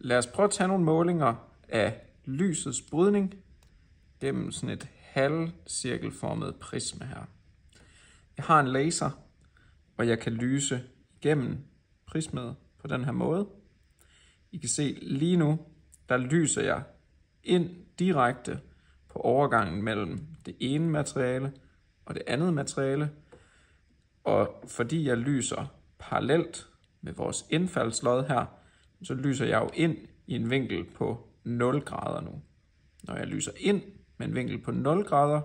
Lad os prøve at tage nogle målinger af lysets brydning gennem sådan et halvcirkelformet prisme her. Jeg har en laser, og jeg kan lyse igennem prismet på den her måde. I kan se lige nu, der lyser jeg ind direkte på overgangen mellem det ene materiale og det andet materiale. Og fordi jeg lyser parallelt med vores indfaldslod her, så lyser jeg jo ind i en vinkel på 0 grader nu. Når jeg lyser ind med en vinkel på 0 grader,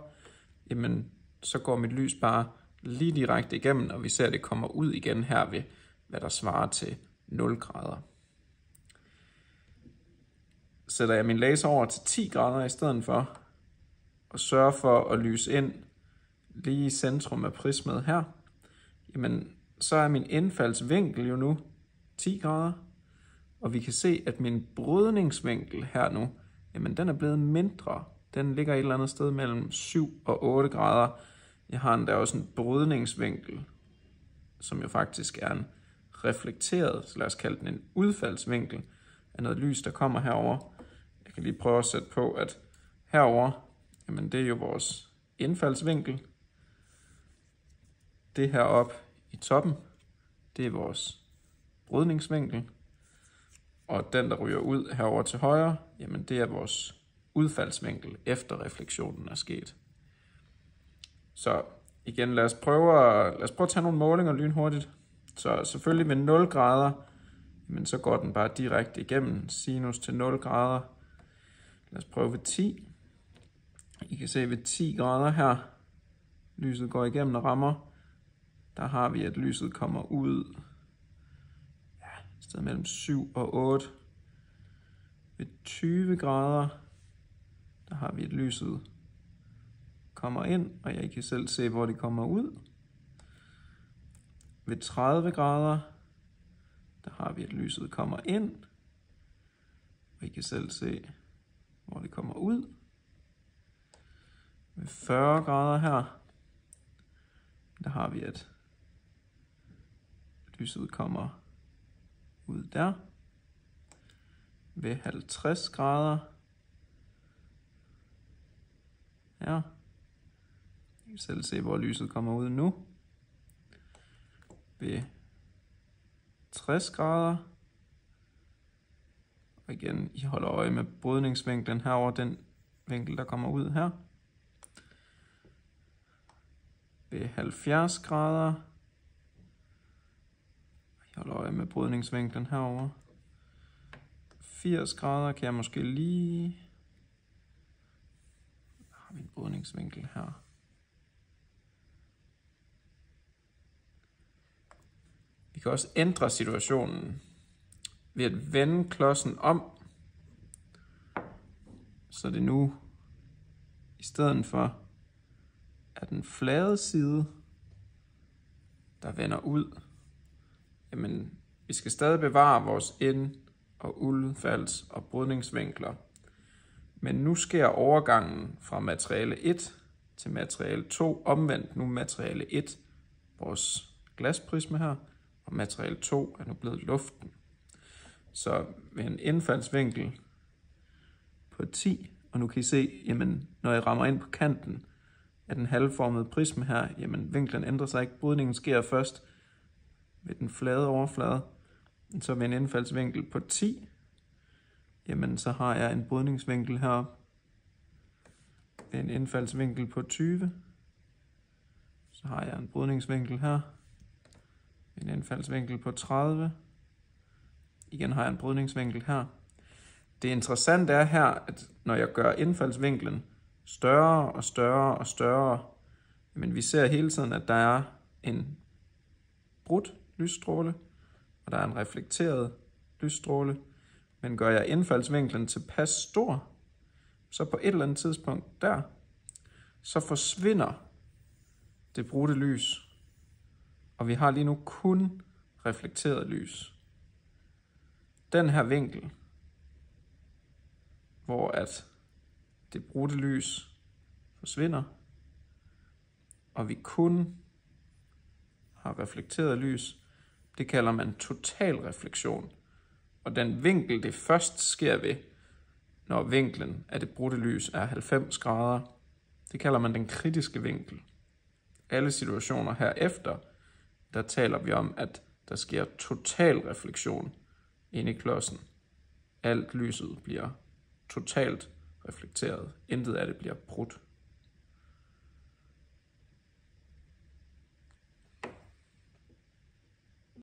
jamen, så går mit lys bare lige direkte igennem, og vi ser, at det kommer ud igen her ved, hvad der svarer til 0 grader. Sætter jeg min laser over til 10 grader i stedet for, og sørger for at lyse ind lige i centrum af prismet her, jamen, så er min indfaldsvinkel jo nu 10 grader, og vi kan se, at min brydningsvinkel her nu, jamen den er blevet mindre. Den ligger et eller andet sted mellem 7 og 8 grader. Jeg har endda også en brydningsvinkel, som jo faktisk er en reflekteret, så lad os kalde den en udfaldsvinkel af noget lys, der kommer herover. Jeg kan lige prøve at sætte på, at herover, jamen det er jo vores indfaldsvinkel. Det her op i toppen, det er vores brydningsvinkel. Og den, der ryger ud herover til højre, jamen det er vores udfaldsvinkel, efter refleksionen er sket. Så igen, lad os prøve at tage nogle målinger lynhurtigt. Så selvfølgelig med 0 grader, men så går den bare direkte igennem sinus til 0 grader. Lad os prøve ved 10. I kan se ved 10 grader her, lyset går igennem og rammer. Der har vi, at lyset kommer ud et sted mellem 7 og 8. Ved 20 grader, der har vi, at lyset kommer ind, og jeg kan selv se, hvor det kommer ud. Ved 30 grader, der har vi, at lyset kommer ind, og I kan selv se, hvor det kommer ud. Ved 40 grader her, der har vi, at lyset kommer ud der. Ved 50 grader, ja, I kan selv se, hvor lyset kommer ud nu. Ved 60 grader, og igen, I holder øje med brydningsvinklen herover, den vinkel, der kommer ud her. Ved 70 grader, I holder øje med brydningsvinklen herover. 80 grader kan jeg måske lige... Der har vi en brydningsvinkel her. Vi kan også ændre situationen ved at vende klodsen om, så det nu i stedet for er den flade side, der vender ud. Jamen, vi skal stadig bevare vores ind- og udfalds- og brydningsvinkler. Men nu sker overgangen fra materiale 1 til materiale 2 omvendt. Nu materiale 1, vores glasprisme her, og materiale 2 er nu blevet luften. Så med en indfaldsvinkel på 10, og nu kan I se, jamen, når jeg rammer ind på kanten af den halvformede prisme her, jamen vinklen ændrer sig ikke. Brydningen sker først ved den flade overflade. Så med en indfaldsvinkel på 10, jamen så har jeg en brydningsvinkel heroppe. Ved en indfaldsvinkel på 20, så har jeg en brydningsvinkel her. Ved en indfaldsvinkel på 30, igen har jeg en brydningsvinkel her. Det interessante er her, at når jeg gør indfaldsvinklen større og større og større, men vi ser hele tiden, at der er en brudt lysstråle, og der er en reflekteret lysstråle. Men gør jeg indfaldsvinklen tilpas stor, så på et eller andet tidspunkt der, så forsvinder det brudte lys. Og vi har lige nu kun reflekteret lys. Den her vinkel, hvor at det brudte lys forsvinder, og vi kun har reflekteret lys, det kalder man total refleksion. og den vinkel, det først sker ved, når vinklen af det brudte lys er 90 grader, det kalder man den kritiske vinkel. Alle situationer herefter, der taler vi om, at der sker total refleksion inde i klodsen. Alt lyset bliver totalt reflekteret. Intet af det bliver brudt.